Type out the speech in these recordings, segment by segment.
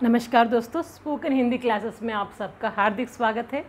नमस्कार दोस्तों, spoken Hindi classes में आप सबका हार्दिक स्वागत है।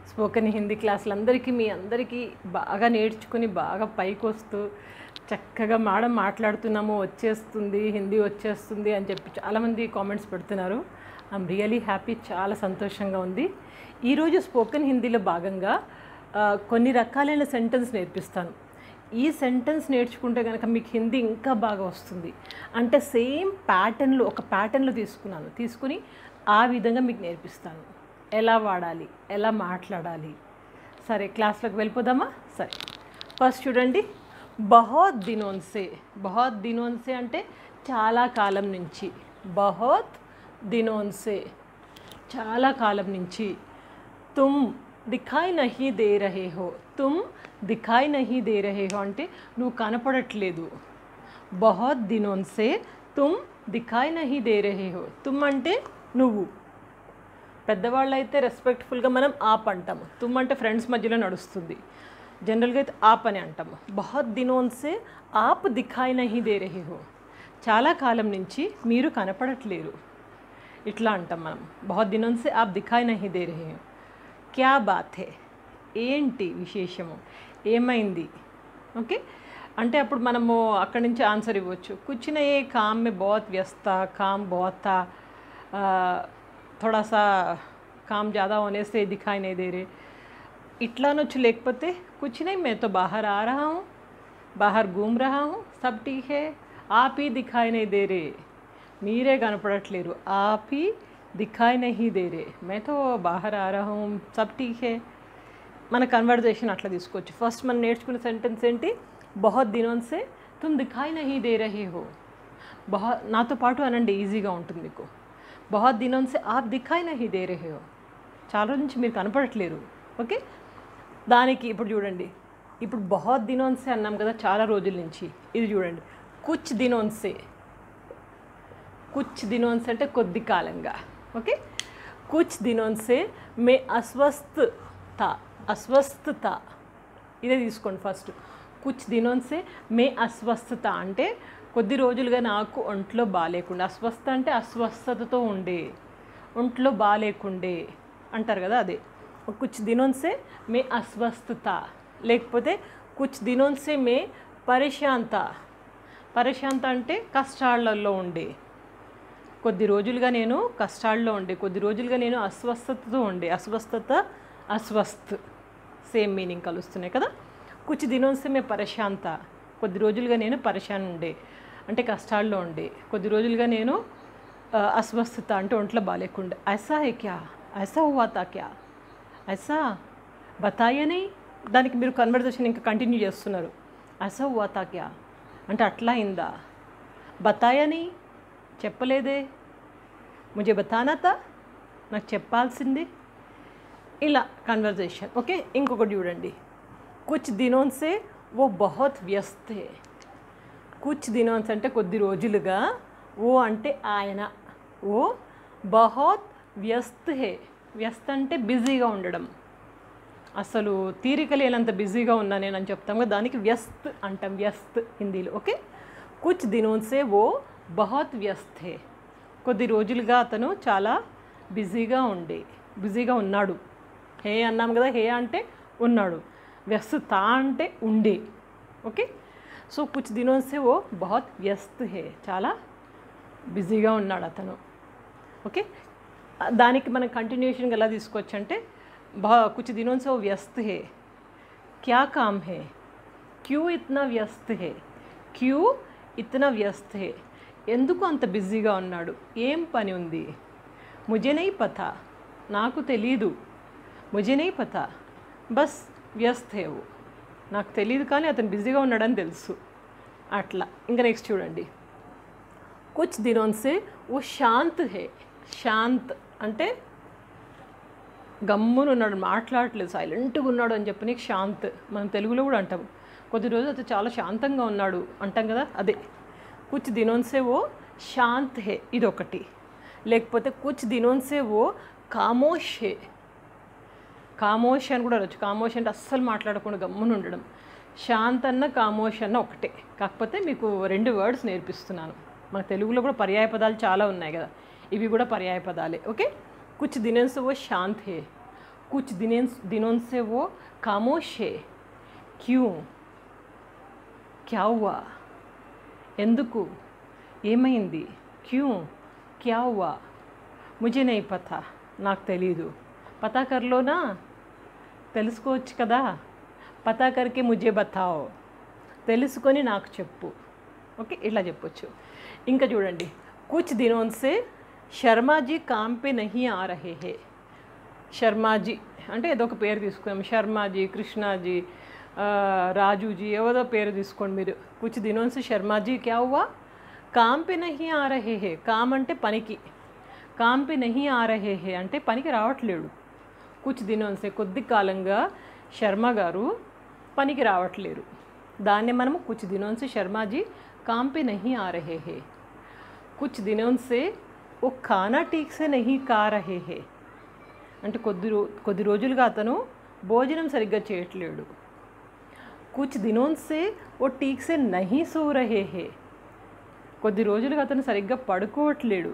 స్పోకెన్ హిందీ క్లాసులందరికీ మీ అందరికీ బాగా నేర్చుకుని బాగా పైకి వస్తూ చక్కగా మేడం మాట్లాడుతున్నాము, వచ్చేస్తుంది హిందీ వచ్చేస్తుంది అని చెప్పి చాలామంది కామెంట్స్ పెడుతున్నారు. ఐఎమ్ రియలీ హ్యాపీ, చాలా సంతోషంగా ఉంది. ఈరోజు స్పోకెన్ హిందీలో భాగంగా కొన్ని రకాలైన సెంటెన్స్ నేర్పిస్తాను. ఈ సెంటెన్స్ నేర్చుకుంటే కనుక మీకు హిందీ ఇంకా బాగా వస్తుంది. అంటే సేమ్ ప్యాటర్న్లో ఒక ప్యాటర్న్లో తీసుకుని ఆ విధంగా మీకు నేర్పిస్తాను. ఎలా వాడాలి, ఎలా మాట్లాడాలి. సరే, క్లాస్లోకి వెళ్ళిపోదామా? సరే, ఫస్ట్ చూడండి. బహుత్ దినోన్ సే అంటే చాలా కాలం నుంచి. బహుత్ దినోన్ సే చాలా కాలం నుంచి. తుమ్ దిఖాయి నహీ దే రహే హో. తుమ్ దిఖాయి నహీ దే రహే హో అంటే నువ్వు కనపడట్లేదు. బహుత్ దినోన్ సే తుమ్ దిఖాయి నహీ దే రహే హో. తుమ్ అంటే నువ్వు. పెద్దవాళ్ళు అయితే రెస్పెక్ట్ఫుల్గా మనం ఆప్ అంటాము. తుమ్ అంటే ఫ్రెండ్స్ మధ్యలో నడుస్తుంది. జనరల్గా అయితే ఆప్ అని అంటాము. బహుత్ దినోన్ సే ఆప్ దిఖాయి నహీ దే రహే హో. చాలా కాలం నుంచి మీరు కనపడట్లేరు, ఇట్లా అంటాం మనం. బహుత్ దినోన్ సే ఆప్ దిఖాయి నహీ దే రహే హో. క్యా బాత్ హే, ఏంటి విశేషము, ఏమైంది. ఓకే, అంటే అప్పుడు మనము అక్కడి నుంచి ఆన్సర్ ఇవ్వచ్చు. కుచ్ నహీ కామ్ మే బహుత్ వ్యస్త, కామ్ బహుత్ థా, थोड़ा सा काम ज़्यादा होने से दिखाई नहीं दे रहे, इतना नొచ్చు. లేకపోతే कुछ नहीं, मैं तो बाहर आ रहा हूँ, बाहर घूम रहा हूँ, सब ठीक है, आप ही दिखाई नहीं दे रहे, మీరే కనపడట్లేరు. आप ही दिखाई नहीं दे रहे, मैं तो बाहर आ रहा हूँ, सब ठीक है. మన కన్వర్జేషన్ అట్లా తీసుకోవచ్చు. ఫస్ట్ మనం నేర్చుకునే సెంటెన్స్ ఏంటి? బహుత్ దినోన్ సే తుమ్ దిఖాయి నహీ దే రహే హో. నాతో పాటు అనండి, ఈజీగా ఉంటుంది మీకు. బహుత్ దినోన్ సే ఆప్ దిఖాయి నహీ దే రహే హో. చాలా రోజుల నుంచి మీరు కనపడట్లేరు. ఓకే, దానికి ఇప్పుడు చూడండి. ఇప్పుడు బహుత్ దినోన్ సే అన్నాం కదా, చాలా రోజుల నుంచి. ఇది చూడండి, కుచ్ దినోన్ సే. కుచ్ దినోన్ సే అంటే కొద్ది కాలంగా. ఓకే, కుచ్ దినోన్ సే మే అస్వస్థ థా. ఇదే తీసుకోండి ఫస్ట్. కుచ్ దినోన్ సే మే అస్వస్థ థా అంటే కొద్ది రోజులుగా నాకు ఒంట్లో బాగాలేకుండా. అస్వస్థ అంటే అస్వస్థతతో ఉండే, ఒంట్లో బాగాలేకుండే అంటారు కదా, అదే. కుచ్ దినోన్ సే మే అస్వస్థ థా. లేకపోతే కుచ్ దినోన్ సే మే పరేషాన్ థా. పరేషాన్ థా అంటే కష్టాలలో ఉండే. కొద్ది రోజులుగా నేను కష్టాల్లో ఉండే, కొద్ది రోజులుగా నేను అస్వస్థతతో ఉండే. అస్వస్థ్ సేమ్ మీనింగ్ కలుస్తున్నాయి కదా. కుచ్ దినోన్ సే మే పరేషాన్ థా, కొద్ది రోజులుగా నేను పరేషాన్ ఉండే అంటే కష్టాల్లో ఉండే. కొద్ది రోజులుగా నేను అస్వస్థత అంటే ఒంట్లో బాగాలేకుండా. ఐసా హే క్యా, ఐసా హువా తా క్యా, ఐసా బతాయే నహీ. దానికి మీరు కన్వర్జేషన్ ఇంకా కంటిన్యూ చేస్తున్నారు. ఐసా హువా తా క్యా అంటే అట్లా అయిందా. బతాయే నహీ చెప్పలేదే. ముझे बताना था, నాకు చెప్పాల్సింది. ఇలా కన్వర్జేషన్. ఓకే, ఇంకొకటి చూడండి. కుచ్ దినోన్ సే वो बहुत व्यस्त है. కుచ్ దినోన్స్ అంటే కొద్ది రోజులుగా. ఓ అంటే ఆయన. ఓ బహుత్ వ్యస్త్ హే. వ్యస్త్ అంటే బిజీగా ఉండడం, అసలు తీరిక లేనంత బిజీగా ఉన్నా నేను అని చెప్తాం కదా, దానికి వ్యస్త్ అంటాం. వ్యస్త్ హిందీలో. ఓకే, కుచ్ దినోన్ సే ఓ బహుత్ వ్యస్త్ హే. కొద్ది రోజులుగా అతను చాలా బిజీగా ఉన్నాడు. హే అన్నాం కదా, హే అంటే ఉన్నాడు, వ్యస్త్ తా అంటే ఉండే. ఓకే, సో కుచ్ దినోన్ సే ఓ బహుత్ వ్యస్త్ హే, చాలా బిజీగా ఉన్నాడు అతను. ఓకే, దానికి మనం కంటిన్యూషన్గా ఎలా తీసుకోవచ్చు అంటే కుచ్ దినోన్ సే ఓ వ్యస్త్ హే, క్యా కామ్ హే, క్యూ ఇత్నా వ్యస్త్ హే, క్యూ ఇత్నా వ్యస్త్ హే, ఎందుకు అంత బిజీగా ఉన్నాడు, ఏం పని ఉంది. ముझे नहीं पता, నాకు తెలీదు. ముझे नहीं पता, బస్ వ్యస్త్ హే ఓ, నాకు తెలియదు కానీ అతను బిజీగా ఉన్నాడని తెలుసు. అట్లా. ఇంకా నెక్స్ట్ చూడండి. కుచ్ దినోన్ సే ఓ శాంత్ హే. శాంత్ అంటే గమ్మున ఉన్నాడు, మాట్లాడట్లేదు, సైలెంట్గా ఉన్నాడు అని చెప్పి నీకు శాంత్. మనం తెలుగులో కూడా అంటాం. కొద్ది రోజులు అతను చాలా శాంతంగా ఉన్నాడు అంటాం కదా, అదే. కుచ్ దినోన్ సే ఓ శాంత్ హే, ఇదొకటి. లేకపోతే కుచ్ దినోన్ సే ఓ ఖామోష్ హే. ఖామోష్ అని కూడా వచ్చు. ఖామోష్ అంటే అస్సలు మాట్లాడకుండా గమ్మున ఉండడం. శాంత్ అన్న ఖామోష్ అన్న ఒకటే, కాకపోతే మీకు 2 వర్డ్స్ నేర్పిస్తున్నాను. మన తెలుగులో కూడా పర్యాయ పదాలు చాలా ఉన్నాయి కదా. ఇవి కూడా పర్యాయ పదాలే. ఓకే, కుచ్ దినోं से वो शांत है, कुछ दिनों से वो खामोश है, क्यों, क्या हुआ, ఎందుకు, ఏమైంది, క్యూ, క్యా హువా, ముझे नहीं पता, నాకు తెలీదు, పతా కర్లోనా, తెలుసుకోవచ్చు కదా, పతా కర్కే ముझे बताओ, తెలుసుకొని నాకు చెప్పు. ఓకే, ఇట్లా చెప్పొచ్చు. ఇంకా చూడండి, కుచ్ దినోं से శర్మా జీ కామ్ పే నహీ ఆ రహే హే. శర్మాజీ అంటే ఏదో ఒక పేరు తీసుకున్నాం, శర్మాజీ, కృష్ణాజీ, రాజుజీ, ఏదో పేరు తీసుకోండి మీరు. కుచ్ దినోं से శర్మాజీ క్యా హువా, కామ్ పే నహీ ఆ రహే హే. కామ్ అంటే పనికి, కామ్ పే నహీ ఆ రహే హే అంటే పనికి రావట్లేడు. కుచ్ దినోं से కొద్ది కాలంగా శర్మ గారు పనికి రావట్లేరు. దాన్నే మనము కుచ్ దినోं से శర్మాజీ కామ్ పే నహీ ఆ రహే హే. కుచ్ దినోं से वो खाना ठीक से नहीं खा रहे हैं అంటే కొద్ది రోజులుగా అతను భోజనం సరిగ్గా చేయట్లేడు. కుచ్ దినోं से वो ठीक से नहीं सो रहे हैं. కొద్ది రోజులుగా అతను సరిగ్గా పడుకోవట్లేడు.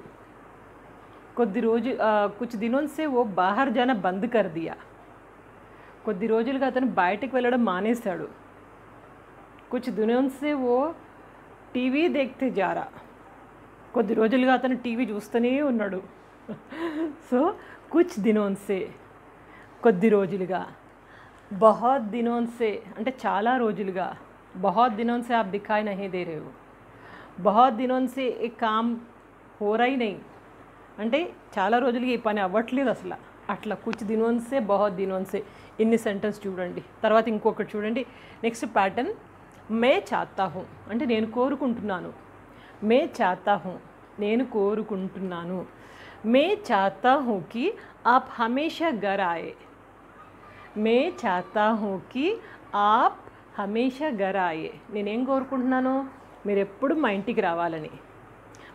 కుచ్ దినోं से वो बाहर जाना बंद कर दिया. కొద్ది రోజులుగా అతను బయటకు వెళ్ళడం మానేశాడు. కుచ్ దినోं से वो టీవీ देखते जा रहा. కొద్ది రోజులుగా అతను టీవీ చూస్తూనే ఉన్నాడు. సో కుచ్ దినోं से కొద్ది రోజులుగా, బహుత్ దినోं से అంటే చాలా రోజులుగా, బహుత్ దినోं से आप दिखाई नहीं दे रहे हो, బహుత్ దినోं से ఏ కామ్ హో రహీ नहीं అంటే చాలా రోజులుగా ఈ పని అవ్వట్లేదు అసలు. అట్లా కుచ్ దినోं से బహుత్ దినోं से ఇన్ని సెంటెన్స్ చూడండి. తర్వాత ఇంకొకటి చూడండి, నెక్స్ట్ ప్యాటర్న్, మే చాతా హూ అంటే నేను కోరుకుంటున్నాను. మే చాతా హూ నేను కోరుకుంటున్నాను. మే చాతా హూ కి ఆప్ హమేషా ఘర్ ఆయే. మే చాతా హూ కి ఆప్ హమేషా ఘర్ ఆయే. నేనేం కోరుకుంటున్నాను, మీరు ఎప్పుడు మా ఇంటికి రావాలని.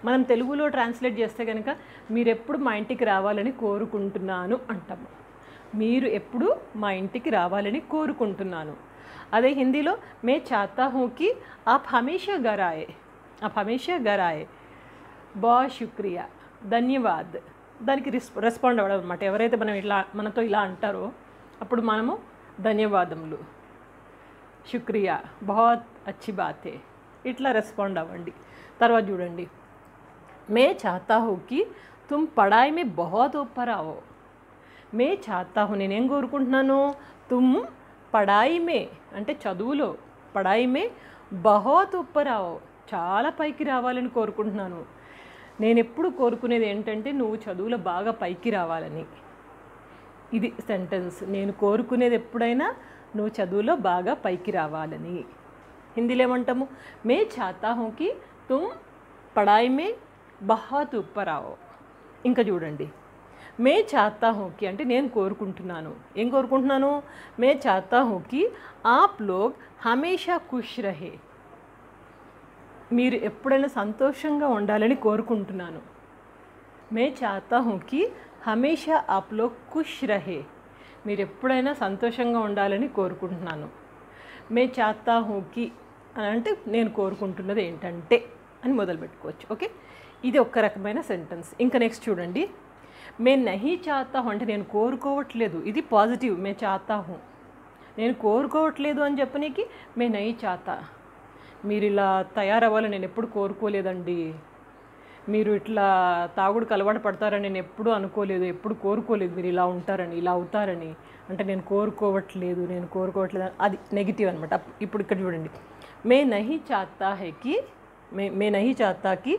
మనం తెలుగులో ట్రాన్స్లేట్ చేస్తే కనుక మీరెప్పుడు మా ఇంటికి రావాలని కోరుకుంటున్నాను అంటాము. మీరు ఎప్పుడు మా ఇంటికి రావాలని కోరుకుంటున్నాను. అదే హిందీలో మే చాతా హూ కి ఆప్ హమేషా ఘర్ ఆయే, ఆప్ హమేషా ఘర్ ఆయే, बहुत శుక్రియా, ధన్యవాద్. దానికి రెస్పాండ్ అవ్వడం అనమాట. ఎవరైతే మనతో ఇలా అంటారో అప్పుడు మనము ధన్యవాదములు, శుక్రియా, బహుత్ అచ్చి బాతే, ఇట్లా రెస్పాండ్ అవ్వండి. తర్వాత చూడండి, మే చాతా హూ కి తుమ్ పడాయి మే బహుత్ ఊపర్ आओ. మే చాతా హూ నేనేం కోరుకుంటున్నాను, తుమ్ పడాయి మే అంటే చదువులో, పడాయి మే బహుత్ ఊపర్ आओ చాలా పైకి రావాలని కోరుకుంటున్నాను. నేను ఎప్పుడు కోరుకునేది ఏంటంటే నువ్వు చదువులో బాగా పైకి రావాలని. ఇది సెంటెన్స్. నేను కోరుకునేది ఎప్పుడైనా నువ్వు చదువులో బాగా పైకి రావాలని. హిందీలో ఏమంటాము, మే చాతా హూ కి తుమ్ పడాయి మే బహుత్ ఊపర్ आओ. ఇంకా చూడండి, మే చాతా హూ కి అంటే నేను కోరుకుంటున్నాను. ఏం కోరుకుంటున్నాను, మే చాతా హూ కి ఆప్ లోగ్ హమేషా ఖుష్ రహే. మీరు ఎప్పుడైనా సంతోషంగా ఉండాలని కోరుకుంటున్నాను. మే చాతా హూ కి హమేషా ఆప్ లోగ్ ఖుష్ రహే. మీరు ఎప్పుడైనా సంతోషంగా ఉండాలని కోరుకుంటున్నాను. మే చాతా హూ కి అని అంటే నేను కోరుకుంటున్నది ఏంటంటే అని మొదలు పెట్టుకోవచ్చు. ఓకే, ఇది ఒక రకమైన సెంటెన్స్. ఇంకా నెక్స్ట్ చూడండి, మే నహీ చాతా హూ అంటే నేను కోరుకోవట్లేదు. ఇది పాజిటివ్. మే చాతా హూ నేను కోరుకోవట్లేదు అని చెప్పనీకి మే నహీ చాతా. మీరు ఇలా తయారవ్వాలని నేను ఎప్పుడు కోరుకోలేదండి, మీరు ఇట్లా తాగుడుకు అలవాటు పడతారని నేను ఎప్పుడూ అనుకోలేదు, ఎప్పుడు కోరుకోలేదు మీరు ఇలా ఉంటారని, ఇలా అవుతారని. అంటే నేను కోరుకోవట్లేదు, నేను కోరుకోవట్లేదు, అది నెగిటివ్ అనమాట. ఇప్పుడు ఇక్కడ చూడండి, మే నహీ చాతా హై కి, మే నహీ చాతా కి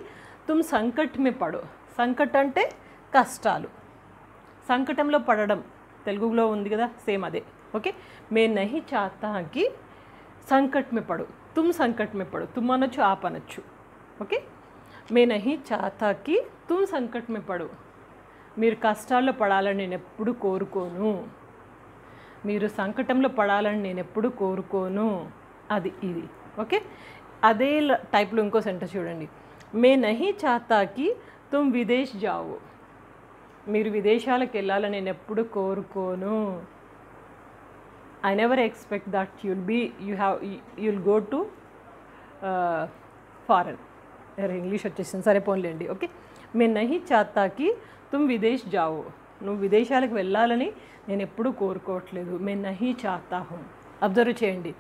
తుమ్ సంకట్ మే పడో. సంకట్ అంటే కష్టాలు, సంకటంలో పడడం తెలుగులో ఉంది కదా, సేమ్ అదే. ఓకే, మే నహీ చాతా కి సంకట్ మే పడో, తుమ్ సంకట్ మే పడో. తుమ్ అనొచ్చు, ఆప్ అనొచ్చు. ఓకే, మే నహీ చాతా కి తుమ్ సంకట్ మే పడో. మీరు కష్టాల్లో పడాలని నేను ఎప్పుడు కోరుకోను, మీరు సంకటంలో పడాలని నేను ఎప్పుడు కోరుకోను. అది ఇది. ఓకే, అదే టైప్లో ఇంకో సెంటెన్స్ చూడండి, మే నహీ చాతా కి తుమ్ విదేశ్ జావో. మీరు విదేశాలకు వెళ్ళాలని నేను ఎప్పుడు కోరుకోను. I never expect that you'll go to foreign. English వచ్చేసింది, సరే పోన్లేండి. ఓకే, मैं नहीं चाहता कि तुम विदेश जाओ, నువ్వు విదేశాలకు వెళ్ళాలని నేను ఎప్పుడూ కోరుకోవట్లేదు. मैं नहीं चाहता हूँ. అబ్జర్వ్ చేయండి,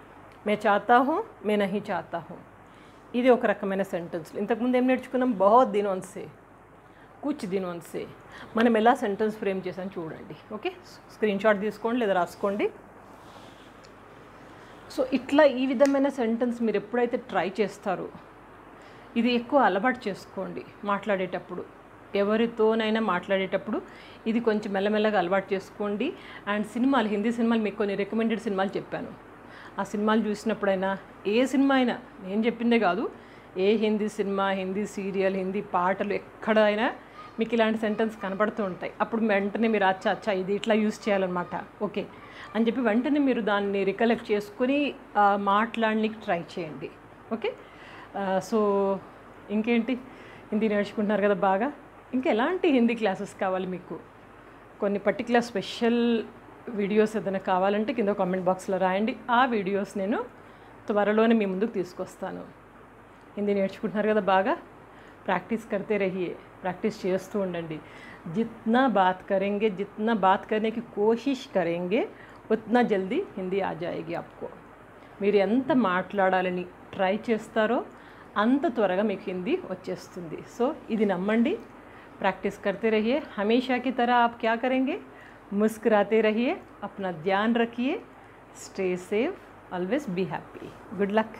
मैं चाहता हूँ, मैं नहीं चाहता हूँ. ఇది ఒక రకమైన సెంటెన్స్. ఇంతకుముందు ఏం నేర్చుకున్నాం, బహుత్ దినోं से, కుచ్ దినోं से. మనం ఎలా సెంటెన్స్ ఫ్రేమ్ చేసాం చూడండి. ఓకే, స్క్రీన్ షాట్ తీసుకోండి లేదా రాసుకోండి. సో ఇట్లా ఈ విధమైన సెంటెన్స్ మీరు ఎప్పుడైతే ట్రై చేస్తారో ఇది ఎక్కువ అలవాటు చేసుకోండి మాట్లాడేటప్పుడు. ఎవరితోనైనా మాట్లాడేటప్పుడు ఇది కొంచెం మెల్లమెల్లగా అలవాటు చేసుకోండి. అండ్ సినిమాలు, హిందీ సినిమాలు మీకు కొన్ని రికమెండెడ్ సినిమాలు చెప్పాను. ఆ సినిమాలు చూసినప్పుడైనా, ఏ సినిమా అయినా, నేను చెప్పిందే కాదు, ఏ హిందీ సినిమా, హిందీ సీరియల్, హిందీ పాటలు ఎక్కడైనా మీకు ఇలాంటి సెంటెన్స్ కనబడుతూ ఉంటాయి. అప్పుడు వెంటనే మీరు అచ్చా అచ్చా ఇది ఇట్లా యూస్ చేయాలన్నమాట, ఓకే అని చెప్పి వెంటనే మీరు దాన్ని రికలెక్ట్ చేసుకుని మాట్లాడడానికి ట్రై చేయండి. ఓకే, సో ఇంకేంటి, హిందీ నేర్చుకుంటున్నారు కదా బాగా. ఇంకా ఎలాంటి హిందీ క్లాసెస్ కావాలి మీకు, కొన్ని పర్టికులర్ స్పెషల్ వీడియోస్ ఏదైనా కావాలంటే కింద కామెంట్ బాక్స్లో రాయండి. ఆ వీడియోస్ నేను త్వరలోనే మీ ముందుకు తీసుకొస్తాను. హిందీ నేర్చుకుంటున్నారు కదా బాగా, ప్రాక్టీస్ కర్తే రహియే, ప్రాక్టీస్ చేస్తూ ఉండండి. జిత్నా బాత్ కరేంగే, జిత్నా బాత్ కర్నే కి కోషిష్ కరేంగే ఉత్నా జల్దీ హిందీ ఆ జాయేగి ఆప్కో. మీరు ఎంత మాట్లాడాలని ట్రై చేస్తారో అంత త్వరగా మీకు హిందీ వచ్చేస్తుంది. సో ఇది నమ్మండి, प्रैक्टिस करते रहिए. हमेशा की तरह आप क्या करेंगे, मुस्कुराते रहिए, अपना ध्यान रखिए, stay safe, always be happy. Good luck.